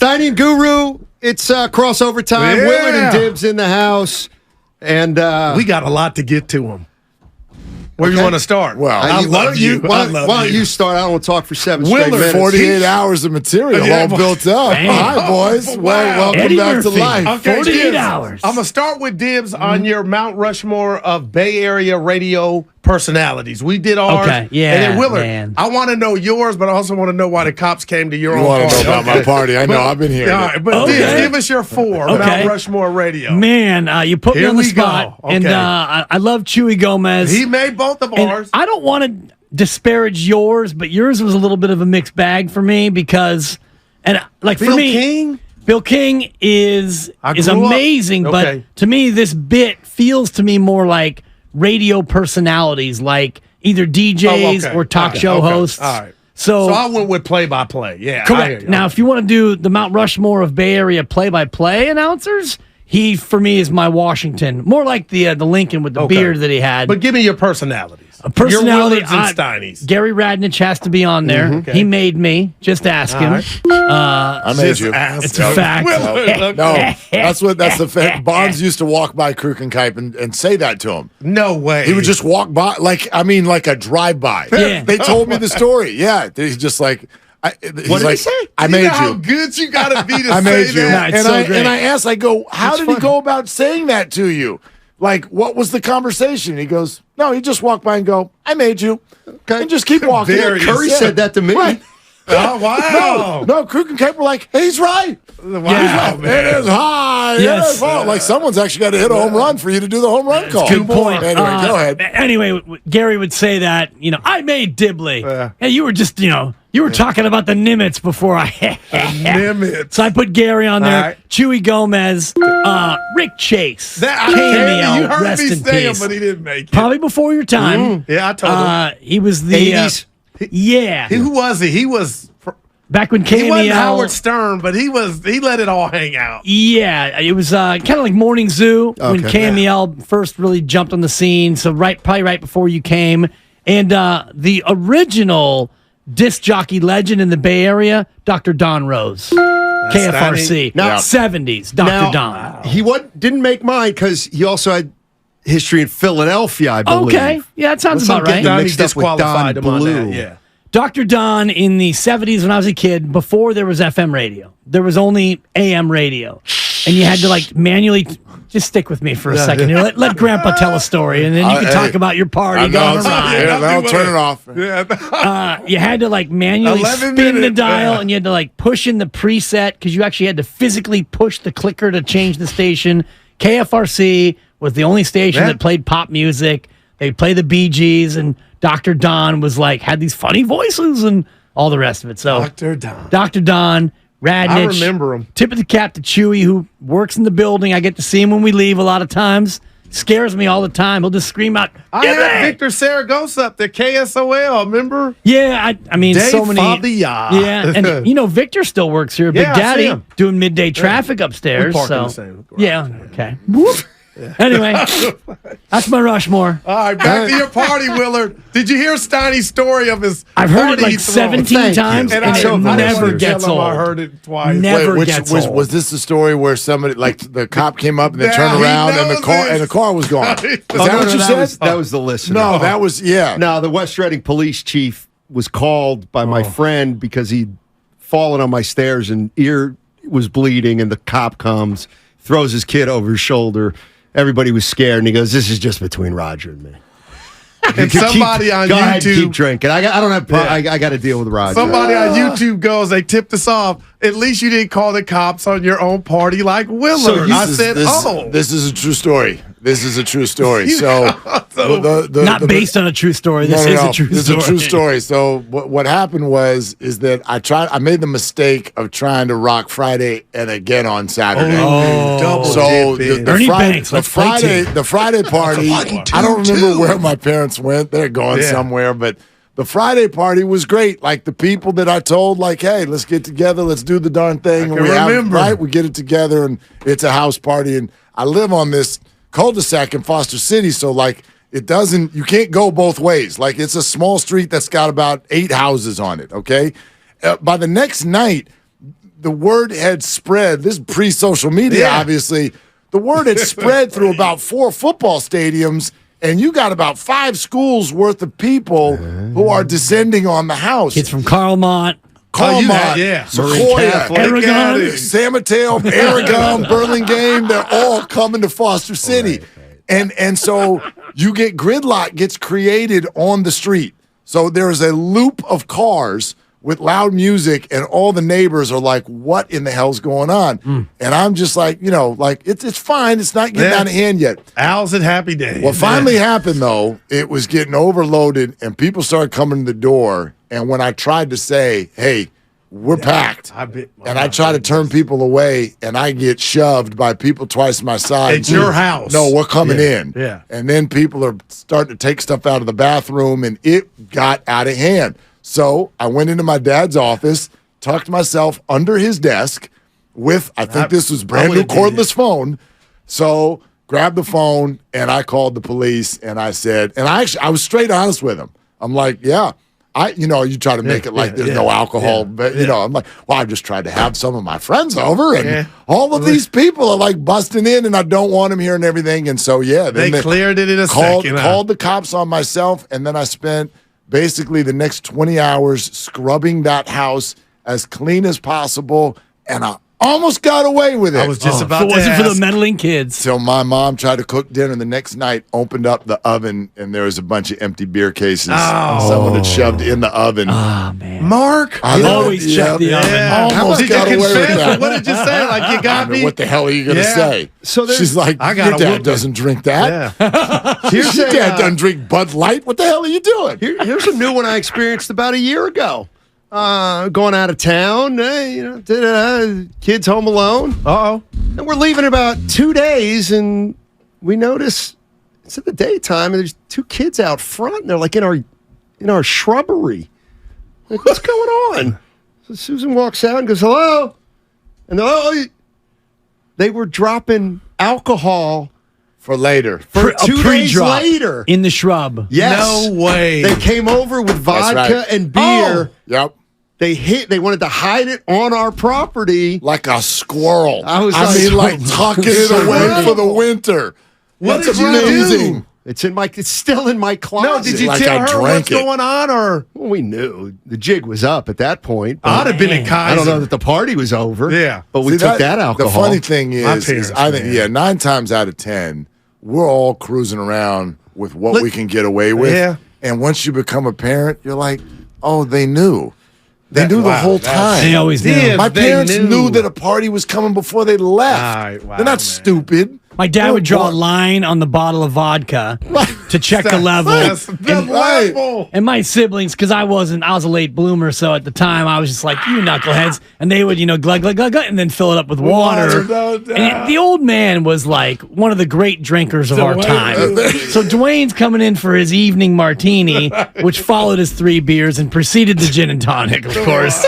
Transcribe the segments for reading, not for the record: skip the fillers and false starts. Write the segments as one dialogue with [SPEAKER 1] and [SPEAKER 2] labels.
[SPEAKER 1] Steiny and Guru, it's crossover time.
[SPEAKER 2] Yeah.
[SPEAKER 1] Willard and Dibs in the house. And
[SPEAKER 2] we got a lot to get to them. Where do you want to start?
[SPEAKER 3] Well,
[SPEAKER 2] I love you.
[SPEAKER 1] Why don't you start? I don't want to talk for 7 straight
[SPEAKER 2] Willard,
[SPEAKER 1] minutes.
[SPEAKER 3] 48 hours of material all built up. Hi, boys.
[SPEAKER 2] Wow.
[SPEAKER 3] Welcome
[SPEAKER 4] Eddie
[SPEAKER 3] back
[SPEAKER 4] Murphy.
[SPEAKER 3] to life.
[SPEAKER 2] Okay,
[SPEAKER 4] 48
[SPEAKER 2] Dibs.
[SPEAKER 4] hours.
[SPEAKER 2] I'm going to start with Dibs on your Mount Rushmore of Bay Area radio personalities. We did ours.
[SPEAKER 4] Okay, yeah,
[SPEAKER 2] And then Willard,
[SPEAKER 4] man.
[SPEAKER 2] I want to know yours, but I also want to know why the cops came to your
[SPEAKER 3] You
[SPEAKER 2] own
[SPEAKER 3] want to
[SPEAKER 2] party.
[SPEAKER 3] know about my party? I know. I've been here.
[SPEAKER 2] All right, but
[SPEAKER 4] Okay.
[SPEAKER 2] Dibs, give us your 4 Mount Rushmore radio.
[SPEAKER 4] Man, you put me
[SPEAKER 2] Here
[SPEAKER 4] on the
[SPEAKER 2] we go.
[SPEAKER 4] spot.
[SPEAKER 2] Okay.
[SPEAKER 4] And I love Chewy Gomez.
[SPEAKER 2] He made both of
[SPEAKER 4] And
[SPEAKER 2] ours.
[SPEAKER 4] I don't want to disparage yours, but yours was a little bit of a mixed bag for me because, for
[SPEAKER 2] Bill
[SPEAKER 4] me,
[SPEAKER 2] King?
[SPEAKER 4] Bill King is
[SPEAKER 2] I grew up-
[SPEAKER 4] amazing,
[SPEAKER 2] Okay.
[SPEAKER 4] but to me, this bit feels to me more like radio personalities, like either DJs or talk show hosts.
[SPEAKER 2] All right.
[SPEAKER 4] So
[SPEAKER 2] I went with play-by-play. Yeah. I hear
[SPEAKER 4] correct.
[SPEAKER 2] you.
[SPEAKER 4] Now, if you want to do the Mount Rushmore of Bay Area play-by-play announcers, he for me is my Washington, more like the Lincoln with the
[SPEAKER 2] Okay.
[SPEAKER 4] beard that he had.
[SPEAKER 2] But give me your personalities.
[SPEAKER 4] Personality,
[SPEAKER 2] Your Willards and Steinies.
[SPEAKER 4] Gary Radnich has to be on there.
[SPEAKER 2] Okay.
[SPEAKER 4] He made me. Just ask him.
[SPEAKER 2] right.
[SPEAKER 3] I made
[SPEAKER 2] Just
[SPEAKER 3] you.
[SPEAKER 2] ask
[SPEAKER 4] It's a
[SPEAKER 2] him.
[SPEAKER 4] fact.
[SPEAKER 2] Willard,
[SPEAKER 3] No, that's the fact. Bonds used to walk by Krukenkuip and say that to him.
[SPEAKER 2] No way.
[SPEAKER 3] He would just walk by, like a drive-by.
[SPEAKER 4] Yeah.
[SPEAKER 3] They told me the story. Yeah, he's just like,
[SPEAKER 1] What did he say?
[SPEAKER 3] I
[SPEAKER 2] You
[SPEAKER 3] made
[SPEAKER 2] know how
[SPEAKER 3] you.
[SPEAKER 2] good you got to be to
[SPEAKER 3] I made
[SPEAKER 2] say
[SPEAKER 3] you.
[SPEAKER 2] that?
[SPEAKER 4] Nah, it's so great.
[SPEAKER 3] And I asked, I go, how did he go about saying that to you? Like, what was the conversation? He goes, no, he just walked by and go, I made you.
[SPEAKER 1] Okay.
[SPEAKER 3] And just keep walking.
[SPEAKER 2] Very-
[SPEAKER 1] Curry said that to me.
[SPEAKER 3] Right.
[SPEAKER 2] Oh, wow.
[SPEAKER 3] No, Krukenkuip were like, hey, he's right.
[SPEAKER 2] Wow,
[SPEAKER 3] It
[SPEAKER 2] man.
[SPEAKER 3] is high.
[SPEAKER 4] Yes.
[SPEAKER 3] It is low. Like someone's actually got to hit a home run for you to do the home run call.
[SPEAKER 4] Good point.
[SPEAKER 3] Anyway, go ahead.
[SPEAKER 4] Anyway, Gary would say that, I made Dibley. Hey, you were just, you were talking about the Nimitz before I.
[SPEAKER 2] Nimitz.
[SPEAKER 4] So I put Gary on there.
[SPEAKER 2] All right.
[SPEAKER 4] Chewy Gomez, Rick Chase.
[SPEAKER 2] That,
[SPEAKER 4] KMEL,
[SPEAKER 2] you heard
[SPEAKER 4] rest
[SPEAKER 2] me
[SPEAKER 4] in
[SPEAKER 2] say him,
[SPEAKER 4] peace.
[SPEAKER 2] but he didn't make it.
[SPEAKER 4] Probably before your time.
[SPEAKER 2] Yeah, I told him.
[SPEAKER 4] He was the
[SPEAKER 1] 80s?
[SPEAKER 4] Yeah.
[SPEAKER 2] Who was he? He was.
[SPEAKER 4] Back when KMEL.
[SPEAKER 2] He wasn't Howard Stern, but he let it all hang out.
[SPEAKER 4] Yeah, it was kind of like Morning Zoo when
[SPEAKER 1] Okay.
[SPEAKER 4] KMEL first really jumped on the scene. So probably right before you came, and the original disc jockey legend in the Bay Area, Dr. Don Rose, KFRC,
[SPEAKER 1] Now-
[SPEAKER 4] 70s, Dr.
[SPEAKER 1] Now,
[SPEAKER 4] Don.
[SPEAKER 1] he didn't make mine because he also had history in Philadelphia, I believe.
[SPEAKER 4] Okay, yeah, that sounds
[SPEAKER 1] Unless I'm
[SPEAKER 4] about right.
[SPEAKER 1] getting
[SPEAKER 2] Donnie
[SPEAKER 1] mixed up with
[SPEAKER 2] disqualified
[SPEAKER 1] Don
[SPEAKER 2] him on
[SPEAKER 1] Blue.
[SPEAKER 2] that. Yeah.
[SPEAKER 4] Dr. Don in the 70s when I was a kid, before there was FM radio, there was only AM radio. And you had to manually just stick with me for a second here. Let Grandpa tell a story, and then you can talk about your party going around.
[SPEAKER 3] I'll turn it off.
[SPEAKER 4] You had to manually
[SPEAKER 2] 11
[SPEAKER 4] spin the
[SPEAKER 2] minutes,
[SPEAKER 4] dial,
[SPEAKER 2] yeah.
[SPEAKER 4] and you had to push in the preset because you actually had to physically push the clicker to change the station. KFRC was the only station that played pop music. They play the Bee Gees, and Dr. Don was had these funny voices and all the rest of it. So
[SPEAKER 2] Dr. Don.
[SPEAKER 4] Dr. Don, Radnich.
[SPEAKER 2] I remember him.
[SPEAKER 4] Tip of the cap to Chewy, who works in the building. I get to see him when we leave a lot of times. Scares me all the time. He'll just scream out,
[SPEAKER 2] I had Victor Saragosa up there, KSOL, remember?
[SPEAKER 4] yeah, I mean,
[SPEAKER 2] Dave
[SPEAKER 4] so many.
[SPEAKER 2] Fabia.
[SPEAKER 4] Yeah, and Victor still works here. Big
[SPEAKER 2] Yeah, I see
[SPEAKER 4] Daddy
[SPEAKER 2] him.
[SPEAKER 4] doing midday traffic upstairs.
[SPEAKER 2] We park in
[SPEAKER 4] So
[SPEAKER 2] the same garage.
[SPEAKER 4] yeah, okay. Whoop. Anyway, that's my Rushmore.
[SPEAKER 2] All right, back to your party, Willard. Did you hear Steiny's story of his
[SPEAKER 4] I've heard it
[SPEAKER 2] party he
[SPEAKER 4] like
[SPEAKER 2] threw?
[SPEAKER 4] 17
[SPEAKER 1] Thank you.
[SPEAKER 4] times,
[SPEAKER 2] And
[SPEAKER 4] and
[SPEAKER 2] I
[SPEAKER 4] it
[SPEAKER 2] didn't
[SPEAKER 4] never
[SPEAKER 2] want to
[SPEAKER 4] gets
[SPEAKER 2] tell him
[SPEAKER 4] old.
[SPEAKER 2] I heard it twice.
[SPEAKER 4] Never
[SPEAKER 3] Wait,
[SPEAKER 4] gets
[SPEAKER 3] was,
[SPEAKER 4] old.
[SPEAKER 3] was this the story where somebody, the cop came up and then
[SPEAKER 2] Yeah,
[SPEAKER 3] turned
[SPEAKER 2] he
[SPEAKER 3] around
[SPEAKER 2] knows
[SPEAKER 3] and the car was gone? Is that what you said?
[SPEAKER 1] That was the listener.
[SPEAKER 3] No, that was, yeah.
[SPEAKER 1] No, the West Reading police chief was called by my friend because he'd fallen on my stairs and ear was bleeding, and the cop comes, throws his kid over his shoulder. Everybody was scared, and he goes, "This is just between Roger and me."
[SPEAKER 2] And somebody on
[SPEAKER 1] Go ahead,
[SPEAKER 2] YouTube,
[SPEAKER 1] keep drinking. I don't have.
[SPEAKER 2] Yeah.
[SPEAKER 1] I got to deal with Roger.
[SPEAKER 2] somebody on YouTube goes, they tipped us off. At least you didn't call the cops on your own party like Willard. I said,
[SPEAKER 3] This is a true story. This is a true story. So,
[SPEAKER 4] Not based on a true story. This is a true
[SPEAKER 3] This
[SPEAKER 4] story.
[SPEAKER 3] is a true story. So what happened is that I made the mistake of trying to rock Friday and again on Saturday.
[SPEAKER 2] double
[SPEAKER 3] So
[SPEAKER 2] dipping.
[SPEAKER 3] the
[SPEAKER 4] Ernie
[SPEAKER 3] Friday,
[SPEAKER 4] Banks,
[SPEAKER 3] the
[SPEAKER 4] let's play
[SPEAKER 3] Friday,
[SPEAKER 4] two.
[SPEAKER 3] the Friday party. I don't remember where my parents went. They're going
[SPEAKER 2] Yeah.
[SPEAKER 3] somewhere, but the Friday party was great. Like the people that I told, hey, let's get together, let's do the darn thing.
[SPEAKER 2] I can remember.
[SPEAKER 3] We get it together, and it's a house party. And I live on this cul-de-sac in Foster City, so you can't go both ways. It's a small street that's got about 8 houses on it. Okay, by the next night, the word had spread. This is pre-social media, obviously. The word had spread through about 4 football stadiums, and you got about 5 schools worth of people who are descending on the house.
[SPEAKER 4] Kids from Carlmont.
[SPEAKER 3] Sequoia,
[SPEAKER 4] Aragon,
[SPEAKER 3] San Mateo, Aragon, Burlingame, they're all coming to Foster City. And so you get gridlock gets created on the street. So there's a loop of cars with loud music, and all the neighbors are like, what in the hell's going on? And I'm just like, it's fine. It's not getting out of hand yet.
[SPEAKER 2] Owls and happy days.
[SPEAKER 3] What finally happened, though, it was getting overloaded, and people started coming to the door. And when I tried to say, hey, we're packed, and I try to turn people away, and I get shoved by people twice my size.
[SPEAKER 2] It's your house.
[SPEAKER 3] No, we're coming in.
[SPEAKER 2] Yeah.
[SPEAKER 3] And then people are starting to take stuff out of the bathroom, and it got out of hand. So I went into my dad's office, tucked myself under his desk with, I think this was brand new cordless phone. So grabbed the phone, and I called the police, and I said, and I was straight honest with him. I'm like, yeah. You try to make it like there's no alcohol, but I'm like, well, I just tried to have some of my friends over, and all of these people are like busting in, and I don't want them here and everything. And so, they
[SPEAKER 2] cleared it in a second.
[SPEAKER 3] Called the cops on myself, and then I spent basically the next 20 hours scrubbing that house as clean as possible, and I almost got away with it.
[SPEAKER 2] I was just about
[SPEAKER 4] If it
[SPEAKER 2] to
[SPEAKER 4] wasn't
[SPEAKER 2] ask.
[SPEAKER 4] for the meddling kids.
[SPEAKER 3] Till my mom tried to cook dinner the next night, opened up the oven, and there was a bunch of empty beer cases. Someone had shoved in the oven.
[SPEAKER 4] Oh, man.
[SPEAKER 2] Mark.
[SPEAKER 4] Always check the oven.
[SPEAKER 3] Almost
[SPEAKER 2] Did
[SPEAKER 3] got
[SPEAKER 2] you
[SPEAKER 3] away with
[SPEAKER 2] confess?
[SPEAKER 3] that.
[SPEAKER 2] What did you say? Like, you got me?
[SPEAKER 3] What the hell are you going to say?
[SPEAKER 1] So
[SPEAKER 3] she's like,
[SPEAKER 2] I
[SPEAKER 3] your
[SPEAKER 2] got a
[SPEAKER 3] dad
[SPEAKER 2] whooping.
[SPEAKER 3] doesn't drink that.
[SPEAKER 2] Yeah.
[SPEAKER 3] Your dad doesn't drink Bud Light. What the hell are you doing?
[SPEAKER 1] Here's a new one I experienced about a year ago. Going out of town, kids home alone.
[SPEAKER 2] Uh-oh.
[SPEAKER 1] And we're leaving in about 2 days, and we notice it's in the daytime, and there's 2 kids out front, and they're like in our shrubbery. Like, what's going on? So Susan walks out and goes, hello. And they were dropping alcohol
[SPEAKER 3] For later.
[SPEAKER 1] for 2 days
[SPEAKER 4] pre-drop
[SPEAKER 1] later.
[SPEAKER 4] in the shrub.
[SPEAKER 1] Yes.
[SPEAKER 2] No way.
[SPEAKER 1] They came over with vodka
[SPEAKER 3] right.
[SPEAKER 1] and beer.
[SPEAKER 3] Yep.
[SPEAKER 1] They wanted to hide it on our property.
[SPEAKER 3] Like a squirrel.
[SPEAKER 1] I was
[SPEAKER 3] like tucking it away for the winter.
[SPEAKER 2] What
[SPEAKER 3] That's
[SPEAKER 2] did you
[SPEAKER 3] amazing.
[SPEAKER 2] do?
[SPEAKER 1] It's still in my closet.
[SPEAKER 2] No, did you
[SPEAKER 3] Like
[SPEAKER 2] tell
[SPEAKER 3] I
[SPEAKER 2] her
[SPEAKER 3] drank
[SPEAKER 2] what's
[SPEAKER 3] it.
[SPEAKER 2] going on, or
[SPEAKER 1] Well, we knew the jig was up at that point. but
[SPEAKER 2] I'd have been in Kaiser.
[SPEAKER 1] I don't know that the party was over.
[SPEAKER 2] Yeah.
[SPEAKER 1] but we
[SPEAKER 3] See,
[SPEAKER 1] took that alcohol.
[SPEAKER 3] The funny thing is
[SPEAKER 2] parents,
[SPEAKER 3] I think,
[SPEAKER 2] man.
[SPEAKER 3] 9 times out of 10, we're all cruising around with what we can get away with.
[SPEAKER 2] Yeah.
[SPEAKER 3] And once you become a parent, you're like, oh, they knew. They knew the whole time.
[SPEAKER 4] They always knew.
[SPEAKER 2] Yeah.
[SPEAKER 3] My
[SPEAKER 2] They
[SPEAKER 3] parents
[SPEAKER 2] knew.
[SPEAKER 3] knew that a party was coming before they left.
[SPEAKER 2] All right, wow,
[SPEAKER 3] They're not
[SPEAKER 2] man.
[SPEAKER 3] stupid.
[SPEAKER 4] My dad
[SPEAKER 3] They're
[SPEAKER 4] would draw a
[SPEAKER 3] born-
[SPEAKER 4] line on the bottle of vodka to check the level.
[SPEAKER 2] That's the level.
[SPEAKER 4] And my siblings, because I was a late bloomer, so at the time I was just like, you knuckleheads. And they would, glug, glug, glug, glug, and then fill it up with water. And the old man was like one of the great drinkers of our time. So Dwayne's coming in for his evening martini, which followed his 3 beers and preceded the gin and tonic, of course.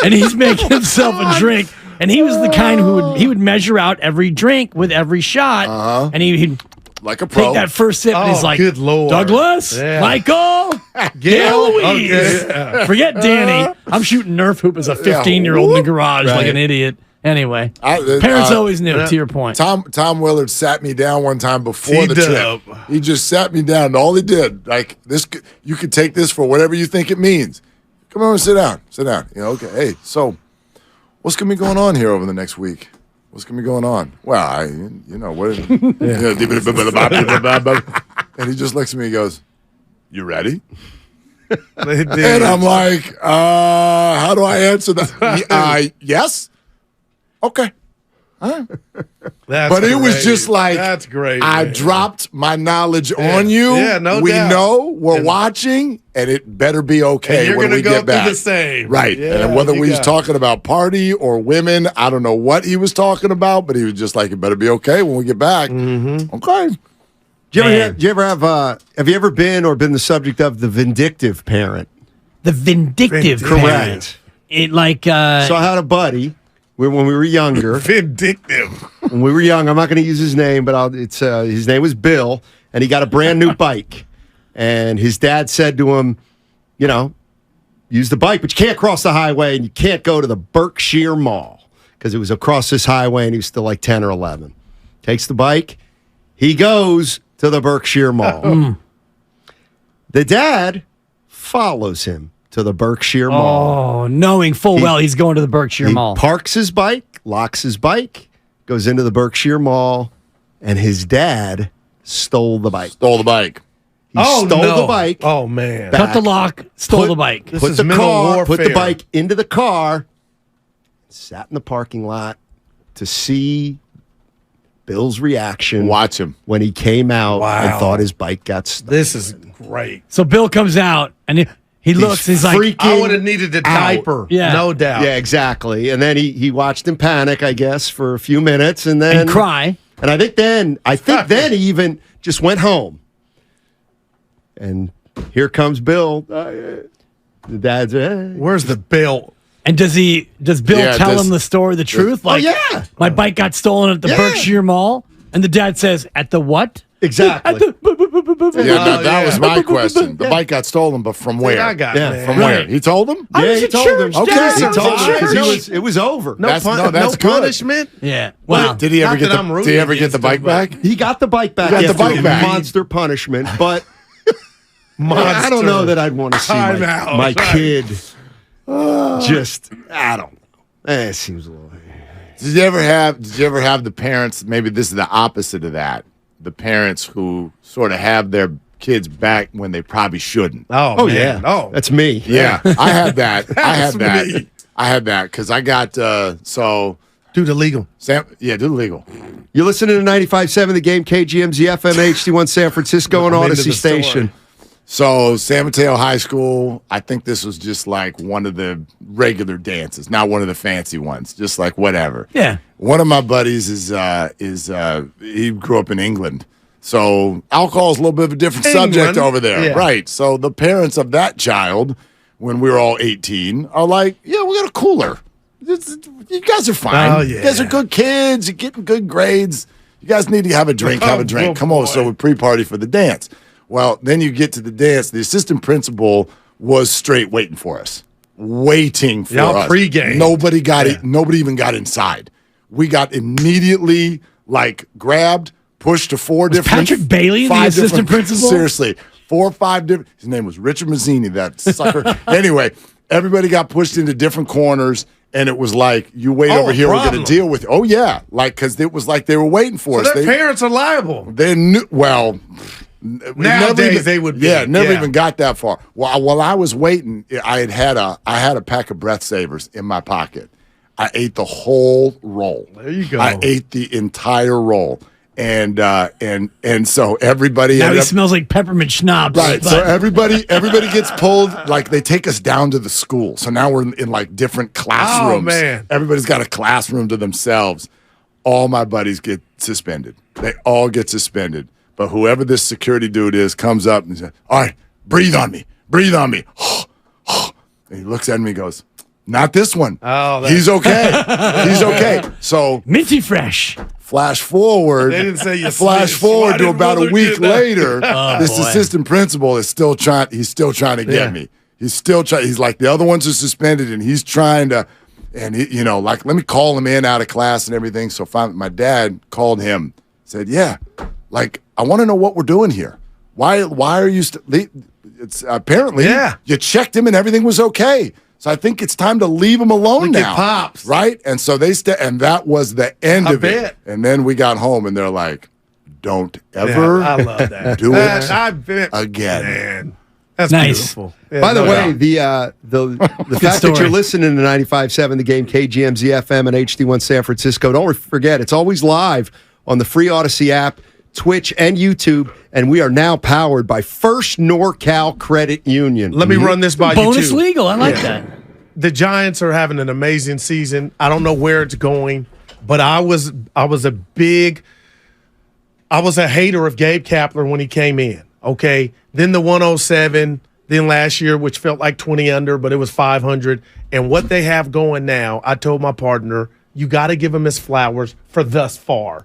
[SPEAKER 4] And he's making himself a drink. And he was the kind who would measure out every drink with every shot. And he'd
[SPEAKER 3] Like a pro.
[SPEAKER 4] take that first sip and he's like,
[SPEAKER 2] good Lord.
[SPEAKER 4] Douglas,
[SPEAKER 2] Yeah.
[SPEAKER 4] Michael, Gail Louise.
[SPEAKER 2] Okay.
[SPEAKER 4] Forget Danny. I'm shooting Nerf hoop as a 15-year-old in the garage like an idiot. Anyway, parents always knew, to your point.
[SPEAKER 3] Tom Willard sat me down one time before the
[SPEAKER 2] T-Dub.
[SPEAKER 3] trip. He just sat me down. And all he did, like, this, you could take this for whatever you think it means. Come on, sit down. Sit down. Okay. Hey, so what's going to be going on here over the next week? What's going to be going on? Well, what? And he just looks at me and goes, you ready? And I'm like, how do I answer that? Yes. Okay.
[SPEAKER 2] That's
[SPEAKER 3] But it was
[SPEAKER 2] great.
[SPEAKER 3] just like,
[SPEAKER 2] That's great.
[SPEAKER 3] I
[SPEAKER 2] man.
[SPEAKER 3] dropped my knowledge on you.
[SPEAKER 2] Yeah, no
[SPEAKER 3] we
[SPEAKER 2] doubt.
[SPEAKER 3] know we're watching, and it better be okay
[SPEAKER 2] And you're
[SPEAKER 3] when
[SPEAKER 2] gonna
[SPEAKER 3] we
[SPEAKER 2] go
[SPEAKER 3] get
[SPEAKER 2] through
[SPEAKER 3] back.
[SPEAKER 2] the same.
[SPEAKER 3] Right.
[SPEAKER 2] Yeah,
[SPEAKER 3] and whether
[SPEAKER 2] you
[SPEAKER 3] we was
[SPEAKER 2] got it.
[SPEAKER 3] talking about party or women, I don't know what he was talking about, but he was just like, it better be okay when we get back.
[SPEAKER 2] Mm-hmm.
[SPEAKER 3] Okay.
[SPEAKER 1] Do you ever have you ever been or been the subject of the vindictive parent?
[SPEAKER 4] The vindictive
[SPEAKER 1] Correct.
[SPEAKER 4] parent. It like
[SPEAKER 1] So I had a buddy when we were younger.
[SPEAKER 2] Vindictive.
[SPEAKER 1] When we were young, I'm not going to use his name, but his name was Bill, and he got a brand new bike. And his dad said to him, use the bike, but you can't cross the highway and you can't go to the Berkshire Mall because it was across this highway and he was still like 10 or 11. Takes the bike. He goes to the Berkshire Mall. The dad follows him to the Berkshire Mall.
[SPEAKER 4] Oh, knowing full well he's going to the Berkshire Mall.
[SPEAKER 1] Parks his bike, locks his bike, goes into the Berkshire Mall, and his dad stole the bike.
[SPEAKER 3] Stole the bike.
[SPEAKER 1] He stole the bike.
[SPEAKER 2] Oh, man.
[SPEAKER 1] back,
[SPEAKER 4] Cut the lock, stole the bike.
[SPEAKER 2] This
[SPEAKER 1] put
[SPEAKER 2] is
[SPEAKER 1] the
[SPEAKER 2] mental
[SPEAKER 1] car, put the
[SPEAKER 2] warfare.
[SPEAKER 1] bike into the car, sat in the parking lot to see Bill's reaction.
[SPEAKER 3] Watch him.
[SPEAKER 1] When he came out and
[SPEAKER 2] Wow.
[SPEAKER 1] thought his bike got stuck.
[SPEAKER 2] This is great.
[SPEAKER 4] So Bill comes out and he looks. He's like,
[SPEAKER 1] freaking
[SPEAKER 2] I would have needed the
[SPEAKER 1] out.
[SPEAKER 2] diaper.
[SPEAKER 4] Yeah.
[SPEAKER 2] No doubt.
[SPEAKER 1] Yeah, exactly. And then he watched him panic, I guess, for a few minutes, and then
[SPEAKER 4] and cry.
[SPEAKER 1] And I think then he even just went home. And here comes Bill. The dad's
[SPEAKER 2] Where's the bill?
[SPEAKER 4] And does Bill
[SPEAKER 3] Yeah,
[SPEAKER 4] tell him the story, the truth? Like,
[SPEAKER 1] yeah.
[SPEAKER 4] my bike got stolen at the
[SPEAKER 1] Yeah.
[SPEAKER 4] Berkshire Mall, and the dad says, "At the what?"
[SPEAKER 1] exactly.
[SPEAKER 3] Yeah, that
[SPEAKER 2] yeah.
[SPEAKER 3] was my question. The bike got stolen, but from where?
[SPEAKER 2] I got
[SPEAKER 1] Yeah,
[SPEAKER 2] it, man.
[SPEAKER 3] From where? He told him?
[SPEAKER 4] I
[SPEAKER 1] Yeah,
[SPEAKER 4] was
[SPEAKER 1] he
[SPEAKER 4] at
[SPEAKER 1] told him.
[SPEAKER 4] church,
[SPEAKER 3] Okay,
[SPEAKER 4] Dad.
[SPEAKER 3] he
[SPEAKER 4] I was
[SPEAKER 3] told
[SPEAKER 4] at
[SPEAKER 3] him.
[SPEAKER 4] church.
[SPEAKER 1] Because it was over.
[SPEAKER 2] No,
[SPEAKER 3] That's
[SPEAKER 2] no
[SPEAKER 3] good.
[SPEAKER 2] punishment.
[SPEAKER 4] Yeah. Wow.
[SPEAKER 3] Did he ever
[SPEAKER 2] Not
[SPEAKER 3] get
[SPEAKER 2] that I'm
[SPEAKER 3] the?
[SPEAKER 2] rooting
[SPEAKER 3] Did he ever get the
[SPEAKER 2] against
[SPEAKER 3] bike
[SPEAKER 2] him, but-
[SPEAKER 3] back?
[SPEAKER 1] He got the bike back.
[SPEAKER 3] Got the
[SPEAKER 1] after
[SPEAKER 3] bike
[SPEAKER 1] a
[SPEAKER 3] back.
[SPEAKER 1] monster punishment, but
[SPEAKER 2] Monster.
[SPEAKER 1] I don't know that I'd want to see
[SPEAKER 2] Time
[SPEAKER 1] my,
[SPEAKER 2] out.
[SPEAKER 1] my
[SPEAKER 2] Right.
[SPEAKER 1] kid just. I don't know. It seems a little.
[SPEAKER 3] Did you ever have the parents? Maybe this is the opposite of that. The parents who sort of have their kids back when they probably shouldn't.
[SPEAKER 2] Oh, man.
[SPEAKER 1] yeah.
[SPEAKER 2] Oh,
[SPEAKER 1] That's me.
[SPEAKER 3] Yeah, I had that. I had
[SPEAKER 2] That's
[SPEAKER 3] that.
[SPEAKER 2] me.
[SPEAKER 3] I had that because I got so
[SPEAKER 2] do the legal.
[SPEAKER 3] Sam. Yeah, do the legal.
[SPEAKER 1] You're listening to 95.7 The Game, KGMZ FM HD1 San Francisco and
[SPEAKER 2] I'm into
[SPEAKER 1] Odyssey
[SPEAKER 2] the story.
[SPEAKER 1] Station.
[SPEAKER 3] So San Mateo High School. I think this was just like one of the regular dances, not one of the fancy ones. Just like whatever.
[SPEAKER 4] Yeah.
[SPEAKER 3] One of my buddies is he grew up in England. So alcohol is a little bit of a different subject
[SPEAKER 2] England?
[SPEAKER 3] over there.
[SPEAKER 2] Yeah.
[SPEAKER 3] Right. So the parents of that child, when we were all 18, are like, yeah, we got a cooler. You guys are fine.
[SPEAKER 2] Oh,
[SPEAKER 3] You guys are
[SPEAKER 2] yeah.
[SPEAKER 3] good kids. You're getting good grades. You guys need to have a drink. Have a drink.
[SPEAKER 2] Oh,
[SPEAKER 3] Come on.
[SPEAKER 2] boy.
[SPEAKER 3] So we pre-party for the dance. Well, then you get to the dance. The assistant principal was straight waiting for us. Waiting for
[SPEAKER 2] Y'all
[SPEAKER 3] us.
[SPEAKER 2] pregame.
[SPEAKER 3] Nobody got it. Nobody even got inside. We got immediately grabbed, pushed to four different.
[SPEAKER 4] Patrick Bailey the
[SPEAKER 3] five
[SPEAKER 4] assistant
[SPEAKER 3] different-
[SPEAKER 4] principal?
[SPEAKER 3] Seriously, 4 or 5 different. His name was Richard Mazzini. That sucker. Anyway, everybody got pushed into different corners, and it was like, you wait
[SPEAKER 2] Oh,
[SPEAKER 3] over here. We're
[SPEAKER 2] problem.
[SPEAKER 3] going to deal with it. Oh yeah, because it was like they were waiting for
[SPEAKER 2] So
[SPEAKER 3] us.
[SPEAKER 2] their parents are liable.
[SPEAKER 3] They knew well.
[SPEAKER 2] Nowadays, they would be.
[SPEAKER 3] Yeah, never
[SPEAKER 2] Yeah.
[SPEAKER 3] even got that far. While I was waiting, I had a pack of breath savers in my pocket. I ate the whole roll.
[SPEAKER 2] There you go.
[SPEAKER 3] I ate the entire roll, and so everybody
[SPEAKER 4] Now
[SPEAKER 3] ended
[SPEAKER 4] he
[SPEAKER 3] up-
[SPEAKER 4] smells like peppermint schnapps.
[SPEAKER 3] Right.
[SPEAKER 4] but-
[SPEAKER 3] So everybody gets pulled. Like they take us down to the school. So now we're in like different classrooms.
[SPEAKER 2] Oh, man.
[SPEAKER 3] Everybody's got a classroom to themselves. All my buddies get suspended. They all get suspended. But whoever this security dude is comes up and says, "All right, breathe on me. Breathe on me." And he looks at me and goes, "Not this one.
[SPEAKER 2] Oh, that's-
[SPEAKER 3] he's okay. He's okay." So
[SPEAKER 4] minty fresh.
[SPEAKER 3] flash forward.
[SPEAKER 2] They didn't say you
[SPEAKER 3] Flash
[SPEAKER 2] snitched.
[SPEAKER 3] forward
[SPEAKER 2] Why
[SPEAKER 3] to
[SPEAKER 2] did
[SPEAKER 3] about a
[SPEAKER 2] brother
[SPEAKER 3] week
[SPEAKER 2] do that?
[SPEAKER 3] later. This
[SPEAKER 4] boy.
[SPEAKER 3] assistant principal is still trying. He's still trying to get
[SPEAKER 2] Yeah.
[SPEAKER 3] me. He's still trying. He's like the other ones are suspended, and he's trying to. And he, like, let me call him in out of class and everything. So finally, my dad called him. Said, "Yeah, like I want to know what we're doing here. Why are you? It's apparently you checked him and everything was okay. So I think it's time to leave him alone
[SPEAKER 2] Look at
[SPEAKER 3] now,
[SPEAKER 2] Pops.
[SPEAKER 3] right?" And so and that was the end
[SPEAKER 2] I
[SPEAKER 3] of it.
[SPEAKER 2] bet.
[SPEAKER 3] And then we got home, and they're like, "Don't ever
[SPEAKER 2] Yeah, I love that.
[SPEAKER 3] do it
[SPEAKER 2] I bet.
[SPEAKER 3] again."
[SPEAKER 2] Man, that's
[SPEAKER 4] Nice.
[SPEAKER 2] beautiful. Yeah,
[SPEAKER 1] By the
[SPEAKER 2] no
[SPEAKER 1] way,
[SPEAKER 2] doubt.
[SPEAKER 1] the fact that
[SPEAKER 4] story.
[SPEAKER 1] you're listening to 95.7 The Game, KGMZ FM and HD1 San Francisco, don't forget, it's always live on the free Odyssey app, Twitch, and YouTube, and we are now powered by First NorCal Credit Union.
[SPEAKER 2] Let me run this by you
[SPEAKER 4] Bonus
[SPEAKER 2] too.
[SPEAKER 4] legal. I like that.
[SPEAKER 2] The Giants are having an amazing season. I don't know where it's going, but I was a hater of Gabe Kapler when he came in. Okay, then the 107, then last year, which felt like 20 under, but it was 500. And what they have going now, I told my partner, you got to give him his flowers for thus far.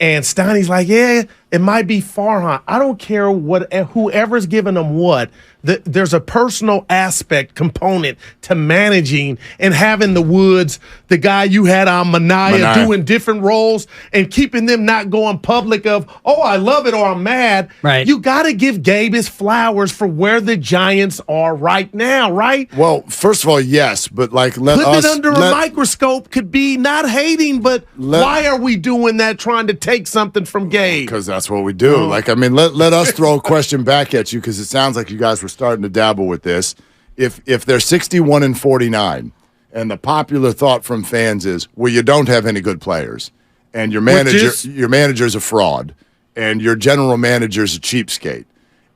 [SPEAKER 2] And Steiny's like, yeah, It might be Farhan. I don't care whoever's giving them what. There's a personal aspect component to managing and having the Woods, the guy you had on Mania doing different roles and keeping them not going public of, oh, I love it or I'm mad.
[SPEAKER 4] Right.
[SPEAKER 2] You got to give Gabe his flowers for where the Giants are right now, right?
[SPEAKER 3] Well, first of all, yes, but like
[SPEAKER 2] Putting it under a microscope could be not hating, but why are we doing that, trying to take something from Gabe?
[SPEAKER 3] Because that's what we do. Let us throw a question back at you because it sounds like you guys were starting to dabble with this. If they're 61-49, and the popular thought from fans is, well, you don't have any good players, and your manager's a fraud, and your general manager's a cheapskate,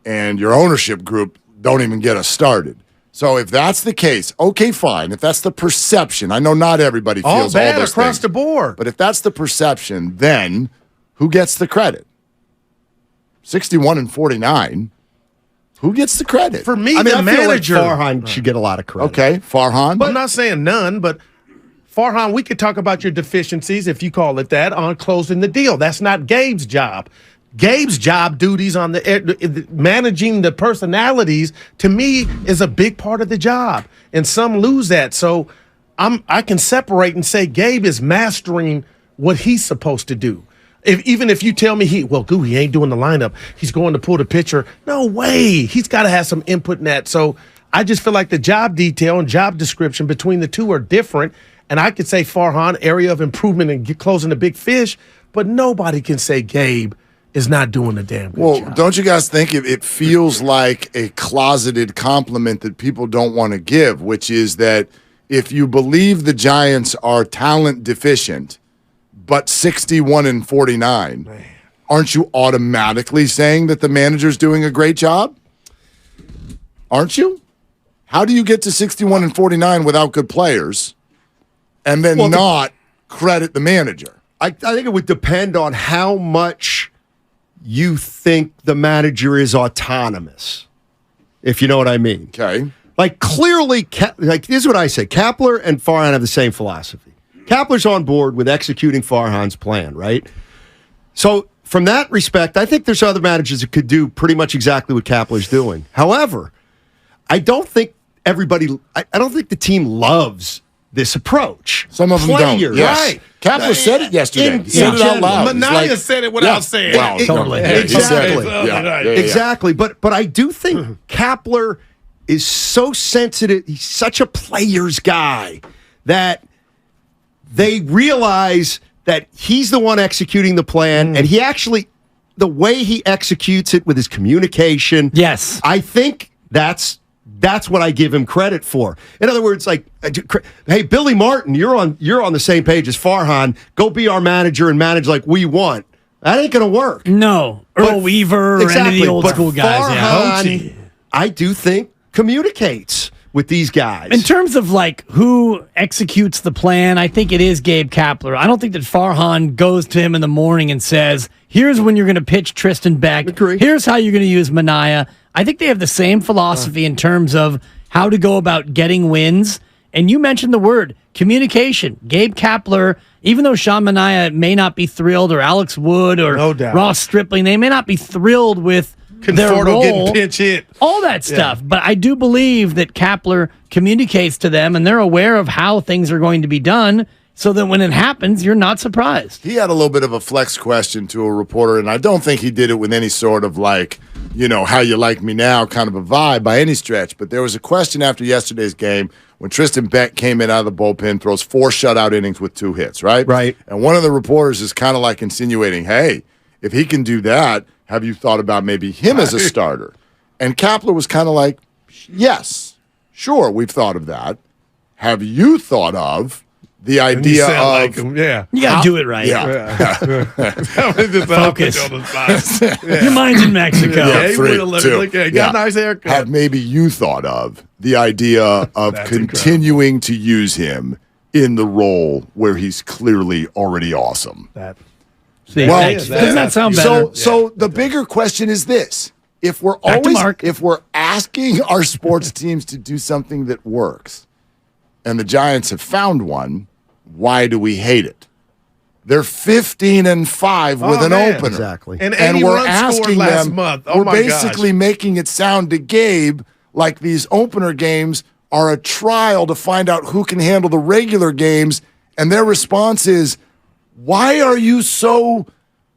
[SPEAKER 3] and your ownership group don't even get us started. So if that's the case, okay, fine. If that's the perception, I know not everybody feels all those
[SPEAKER 2] across
[SPEAKER 3] things,
[SPEAKER 2] the board.
[SPEAKER 3] but if that's the perception, then who gets the credit? 61-49. Who gets the credit?
[SPEAKER 2] For me,
[SPEAKER 1] I
[SPEAKER 2] the manager.
[SPEAKER 1] Feel like Farhan should get a lot of credit.
[SPEAKER 3] Okay, Farhan.
[SPEAKER 2] I'm not saying none, but Farhan, we could talk about your deficiencies, if you call it that, on closing the deal. That's not Gabe's job. Gabe's job duties on the managing the personalities, to me, is a big part of the job, and some lose that. So I can separate and say Gabe is mastering what he's supposed to do. Even if you tell me he ain't doing the lineup, he's going to pull the pitcher. No way. He's got to have some input in that. So I just feel like the job detail and job description between the two are different. And I could say Farhan, area of improvement and closing the big fish, but nobody can say Gabe is not doing a damn good job.
[SPEAKER 3] Don't you guys think it feels like a closeted compliment that people don't want to give, which is that if you believe the Giants are talent deficient, but 61-49, aren't you automatically saying that the manager's doing a great job? Aren't you? How do you get to 61-49 without good players and then not credit the manager?
[SPEAKER 1] I think it would depend on how much you think the manager is autonomous, if you know what I mean.
[SPEAKER 3] Okay.
[SPEAKER 1] Like, clearly, this is what I say. Kapler and Farhan have the same philosophy. Kapler's on board with executing Farhan's plan, right? So, from that respect, I think there's other managers that could do pretty much exactly what Kapler's doing. However, I don't think I don't think the team loves this approach.
[SPEAKER 3] Some of them don't. Yes.
[SPEAKER 2] Right.
[SPEAKER 3] Kapler said it yesterday. He said it out loud.
[SPEAKER 2] Mania said it without saying it.
[SPEAKER 3] Wow,
[SPEAKER 4] totally.
[SPEAKER 1] Exactly. But I do think Kapler is so sensitive. He's such a player's guy that they realize that he's the one executing the plan, and he actually, the way he executes it with his communication,
[SPEAKER 4] yes,
[SPEAKER 1] I think that's what I give him credit for. In other words, like, hey, Billy Martin, you're on the same page as Farhan. Go be our manager and manage like we want. That ain't going to work.
[SPEAKER 4] No, Earl Weaver or any of the old school guys.
[SPEAKER 1] Farhan, I do think, communicates with these guys.
[SPEAKER 4] In terms of like who executes the plan, I think it is Gabe Kapler. I don't think that Farhan goes to him in the morning and says, here's when you're going to pitch Tristan Beck.
[SPEAKER 1] Agree.
[SPEAKER 4] Here's how you're going to use Mania. I think they have the same philosophy in terms of how to go about getting wins. And you mentioned the word communication. Gabe Kapler, even though Sean Mania may not be thrilled, or Alex Wood or Ross Stripling, they may not be thrilled with their role,
[SPEAKER 2] getting pitch hit,
[SPEAKER 4] all that stuff. But I do believe that Kapler communicates to them, and they're aware of how things are going to be done, so that when it happens, you're not surprised.
[SPEAKER 3] He had a little bit of a flex question to a reporter, and I don't think he did it with any sort of like, how you like me now kind of a vibe by any stretch. But there was a question after yesterday's game when Tristan Beck came in out of the bullpen, throws 4 shutout innings with 2 hits, right?
[SPEAKER 1] Right.
[SPEAKER 3] And one of the reporters is kind of like insinuating, hey, if he can do that, have you thought about maybe him as a starter? And Kapler was kind of like, yes, sure, we've thought of that. Have you thought of the idea of...
[SPEAKER 2] Like him,
[SPEAKER 4] you got to do it right.
[SPEAKER 2] Focus.
[SPEAKER 4] Your mind's in Mexico.
[SPEAKER 3] Yeah, 3, 2.
[SPEAKER 2] Got a nice haircut.
[SPEAKER 3] Have maybe you thought of the idea of continuing to use him in the role where he's clearly already awesome?
[SPEAKER 4] Doesn't that sound better?
[SPEAKER 3] So the bigger question is this: if we're asking our sports teams to do something that works, and the Giants have found one, why do we hate it? They're 15-5 with an
[SPEAKER 2] man.
[SPEAKER 3] opener.
[SPEAKER 1] Exactly.
[SPEAKER 2] And 80
[SPEAKER 3] we're
[SPEAKER 2] runs scored
[SPEAKER 3] asking
[SPEAKER 2] last
[SPEAKER 3] them,
[SPEAKER 2] month. Oh
[SPEAKER 3] we're
[SPEAKER 2] my
[SPEAKER 3] basically
[SPEAKER 2] gosh.
[SPEAKER 3] making it sound to Gabe like these opener games are a trial to find out who can handle the regular games. And their response is, why are you so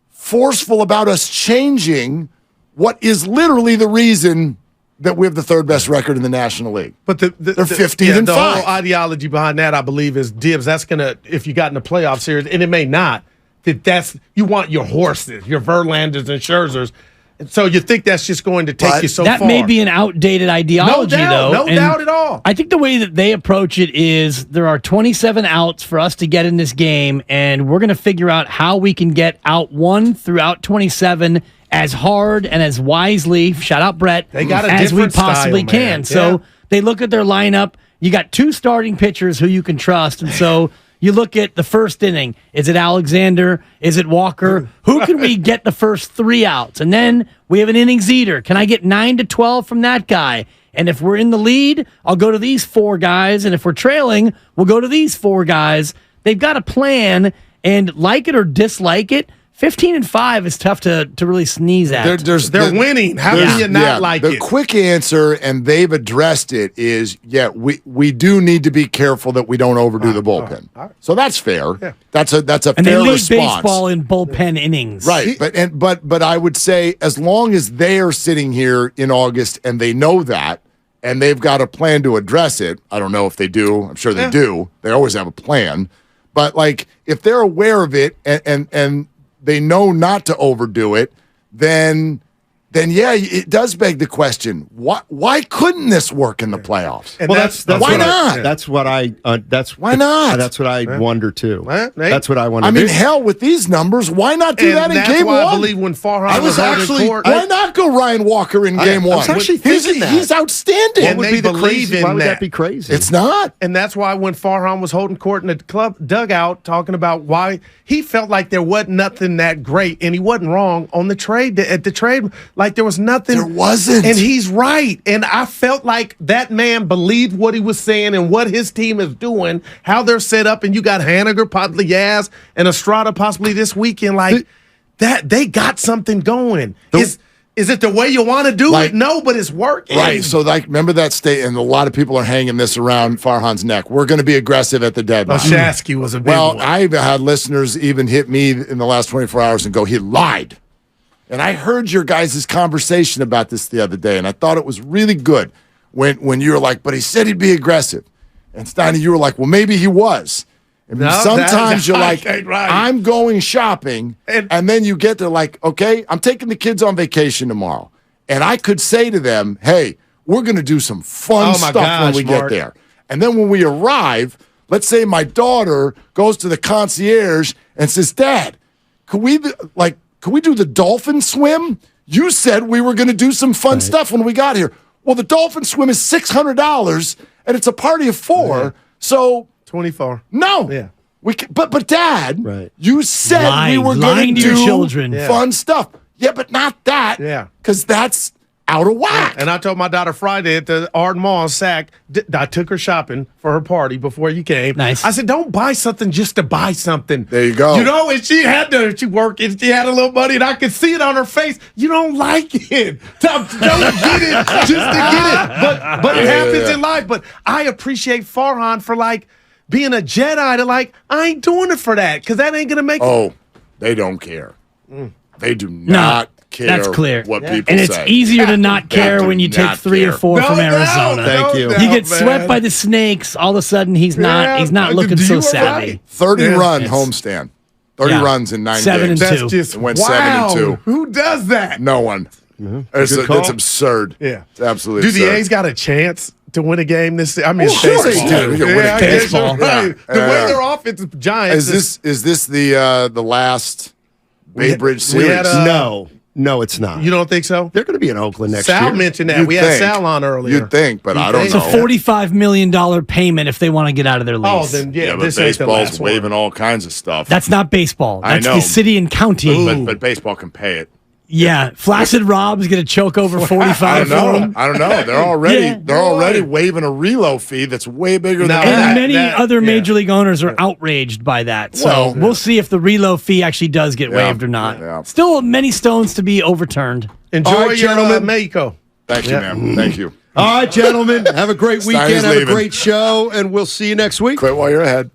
[SPEAKER 3] forceful about us changing what is literally the reason that we have the third best record in the National League?
[SPEAKER 2] But
[SPEAKER 3] they're 15-5.
[SPEAKER 2] The whole ideology behind that, I believe, is Dibs. That's gonna, if you got in the playoff series, and it may not. That's you want your horses, your Verlanders and Scherzers. And so you think that's just going to take you so
[SPEAKER 4] that
[SPEAKER 2] far.
[SPEAKER 4] may be an outdated ideology,
[SPEAKER 2] no doubt at all.
[SPEAKER 4] I think the way that they approach it is there are 27 outs for us to get in this game, and we're going to figure out how we can get out one throughout 27 as hard and as wisely, shout out Brett,
[SPEAKER 2] They got a
[SPEAKER 4] as we
[SPEAKER 2] different
[SPEAKER 4] possibly
[SPEAKER 2] style, man.
[SPEAKER 4] can. So
[SPEAKER 2] Yeah.
[SPEAKER 4] they look at their lineup. You got 2 starting pitchers who you can trust, and so you look at the first inning. Is it Alexander? Is it Walker? Who can we get the first 3 outs? And then we have an innings eater. Can I get 9 to 12 from that guy? And if we're in the lead, I'll go to these 4 guys. And if we're trailing, we'll go to these 4 guys. They've got a plan, and like it or dislike it, 15-5 is tough to really sneeze at.
[SPEAKER 2] They're winning. How can you not like
[SPEAKER 3] the
[SPEAKER 2] it?
[SPEAKER 3] The quick answer, and they've addressed it, is we do need to be careful that we don't overdo the bullpen. So that's fair. Yeah. That's a
[SPEAKER 4] and
[SPEAKER 3] fair
[SPEAKER 4] they lead
[SPEAKER 3] response.
[SPEAKER 4] baseball in bullpen innings.
[SPEAKER 3] Right, but I would say as long as they are sitting here in August and they know that, and they've got a plan to address it. I don't know if they do. I'm sure they do. They always have a plan. But like if they're aware of it and they know not to overdo it, then yeah, it does beg the question: why couldn't this work in the playoffs?
[SPEAKER 2] And
[SPEAKER 1] Well, that's
[SPEAKER 3] why not?
[SPEAKER 1] That's what I.
[SPEAKER 3] Why not?
[SPEAKER 1] That's what I wonder too.
[SPEAKER 2] Well, hey.
[SPEAKER 1] That's what I wonder.
[SPEAKER 3] I mean, hell, with these numbers, why not do
[SPEAKER 2] And
[SPEAKER 3] that in
[SPEAKER 2] that's
[SPEAKER 3] game
[SPEAKER 2] why
[SPEAKER 3] one?
[SPEAKER 2] I believe when Farhan
[SPEAKER 1] I was
[SPEAKER 2] holding
[SPEAKER 1] actually-
[SPEAKER 2] court,
[SPEAKER 3] Why not go Ryan Walker in game
[SPEAKER 1] I
[SPEAKER 3] one?
[SPEAKER 1] was actually thinking that.
[SPEAKER 3] He's outstanding.
[SPEAKER 2] And
[SPEAKER 1] would
[SPEAKER 2] they
[SPEAKER 1] be the
[SPEAKER 2] believe
[SPEAKER 1] crazy?
[SPEAKER 2] in
[SPEAKER 1] Why would
[SPEAKER 2] that.
[SPEAKER 1] that be crazy?
[SPEAKER 3] It's not.
[SPEAKER 2] And that's why when Farhan was holding court in the club dugout, talking about why he felt like there wasn't nothing that great, and he wasn't wrong on the trade at the trade. Like there was nothing.
[SPEAKER 3] There wasn't.
[SPEAKER 2] And he's right. And I felt like that man believed what he was saying and what his team is doing, how they're set up. And you got Haniger, possibly Yaz, and Estrada possibly this weekend. Like that, they got something going. Is it the way you want to do it? No, but it's working.
[SPEAKER 3] Right. So, like, remember that state, and a lot of people are hanging this around Farhan's neck. We're going to be aggressive at the deadline.
[SPEAKER 2] Shasky was a big
[SPEAKER 3] Well,
[SPEAKER 2] one.
[SPEAKER 3] I've had listeners even hit me in the last 24 hours and go, he lied. And I heard your guys' conversation about this the other day, and I thought it was really good when you were like, but he said he'd be aggressive. And Steiny, you were like, well, maybe he was. And
[SPEAKER 2] No,
[SPEAKER 3] sometimes you're like,
[SPEAKER 2] right.
[SPEAKER 3] I'm going shopping, and then you get there like, okay, I'm taking the kids on vacation tomorrow. And I could say to them, hey, we're going to do some fun stuff when we get there. And then when we arrive, let's say my daughter goes to the concierge and says, Dad, could we do the dolphin swim? You said we were going to do some fun stuff when we got here. Well, the dolphin swim is $600, and it's a party of 4. So
[SPEAKER 2] 24.
[SPEAKER 3] no.
[SPEAKER 2] Yeah.
[SPEAKER 3] But Dad,
[SPEAKER 1] Right.
[SPEAKER 3] you said we were going
[SPEAKER 4] lying
[SPEAKER 3] to
[SPEAKER 4] to your
[SPEAKER 3] do
[SPEAKER 4] children.
[SPEAKER 3] fun stuff. Yeah, but not that.
[SPEAKER 2] Yeah.
[SPEAKER 3] Because that's out of whack.
[SPEAKER 2] And I told my daughter Friday at the Arden Mall in Sac, I took her shopping for her party before you came.
[SPEAKER 4] Nice.
[SPEAKER 2] I said, don't buy something just to buy something.
[SPEAKER 3] There you go.
[SPEAKER 2] You know, and she worked, and she had a little money, and I could see it on her face. You don't like it. Don't get it just to get it. But it happens in life. But I appreciate Farhan for, like, being a Jedi to, like, I ain't doing it for that, because that ain't going to make
[SPEAKER 3] Oh, they don't care. They do not care
[SPEAKER 4] that's clear.
[SPEAKER 3] what people
[SPEAKER 4] And it's
[SPEAKER 3] say.
[SPEAKER 4] easier to not care
[SPEAKER 3] do
[SPEAKER 4] when you take
[SPEAKER 3] not
[SPEAKER 4] 3 or
[SPEAKER 3] care.
[SPEAKER 4] 4
[SPEAKER 2] No
[SPEAKER 4] from
[SPEAKER 2] doubt,
[SPEAKER 4] Arizona.
[SPEAKER 1] Thank you.
[SPEAKER 2] doubt,
[SPEAKER 4] You get swept
[SPEAKER 2] man.
[SPEAKER 4] by the snakes. All of a sudden, he's not looking
[SPEAKER 2] Do
[SPEAKER 4] so
[SPEAKER 2] you
[SPEAKER 4] savvy.
[SPEAKER 2] right?
[SPEAKER 3] 30-run
[SPEAKER 4] It's-
[SPEAKER 3] homestand. 30
[SPEAKER 4] Yeah.
[SPEAKER 3] runs in 9
[SPEAKER 4] 7
[SPEAKER 3] games.
[SPEAKER 4] and
[SPEAKER 2] That's
[SPEAKER 4] 2.
[SPEAKER 2] just,
[SPEAKER 3] It went
[SPEAKER 2] wow.
[SPEAKER 3] 7-2.
[SPEAKER 2] Who does that?
[SPEAKER 3] No one. It's
[SPEAKER 1] Good call.
[SPEAKER 3] absurd.
[SPEAKER 2] Yeah.
[SPEAKER 3] It's absolutely
[SPEAKER 2] Do the
[SPEAKER 3] absurd.
[SPEAKER 2] A's got a chance to win a game this season? I mean,
[SPEAKER 3] Of course
[SPEAKER 2] baseball.
[SPEAKER 3] they do. You can win a
[SPEAKER 2] I
[SPEAKER 3] game.
[SPEAKER 2] guess you're
[SPEAKER 4] Baseball.
[SPEAKER 2] right. The
[SPEAKER 3] Yeah.
[SPEAKER 2] way their offense is giants.
[SPEAKER 3] Is this the last Bay Bridge
[SPEAKER 2] we
[SPEAKER 3] series?
[SPEAKER 2] had
[SPEAKER 1] No, it's not.
[SPEAKER 2] you don't think so?
[SPEAKER 1] They're going to be in Oakland next
[SPEAKER 2] Sal
[SPEAKER 1] year.
[SPEAKER 2] mentioned that.
[SPEAKER 3] You'd
[SPEAKER 2] We had
[SPEAKER 3] think.
[SPEAKER 2] Sal on earlier.
[SPEAKER 3] You'd think, but I don't
[SPEAKER 2] think?
[SPEAKER 3] know.
[SPEAKER 4] It's a $45 million payment if they want to get out of their lease.
[SPEAKER 2] Oh, then yeah,
[SPEAKER 3] Yeah, but
[SPEAKER 2] this ain't the
[SPEAKER 3] baseball's
[SPEAKER 2] last
[SPEAKER 3] waving
[SPEAKER 2] one.
[SPEAKER 3] all kinds of stuff.
[SPEAKER 4] That's not baseball.
[SPEAKER 3] I
[SPEAKER 4] That's
[SPEAKER 3] know.
[SPEAKER 4] the city and county.
[SPEAKER 3] but baseball can pay it.
[SPEAKER 4] Yeah, Flaccid Rob's going to choke over 45
[SPEAKER 3] I don't
[SPEAKER 4] for
[SPEAKER 3] know.
[SPEAKER 4] him.
[SPEAKER 3] I don't know. They're already
[SPEAKER 2] Boy.
[SPEAKER 3] waiving a reload fee that's way bigger than
[SPEAKER 2] No.
[SPEAKER 3] that.
[SPEAKER 4] And many other
[SPEAKER 2] yeah.
[SPEAKER 4] major league owners are outraged by that. So
[SPEAKER 3] Well,
[SPEAKER 4] we'll see if the reload fee actually does get waived or not.
[SPEAKER 3] Yeah.
[SPEAKER 4] Still many stones to be overturned.
[SPEAKER 2] Enjoy
[SPEAKER 1] All right,
[SPEAKER 2] your
[SPEAKER 1] gentlemen.
[SPEAKER 2] Mexico.
[SPEAKER 3] Thank you, man. Thank you.
[SPEAKER 1] All right, gentlemen. Have a great weekend.
[SPEAKER 3] Steiny's
[SPEAKER 1] Have
[SPEAKER 3] leaving.
[SPEAKER 1] a great show, and we'll see you next week.
[SPEAKER 3] Quit while you're ahead.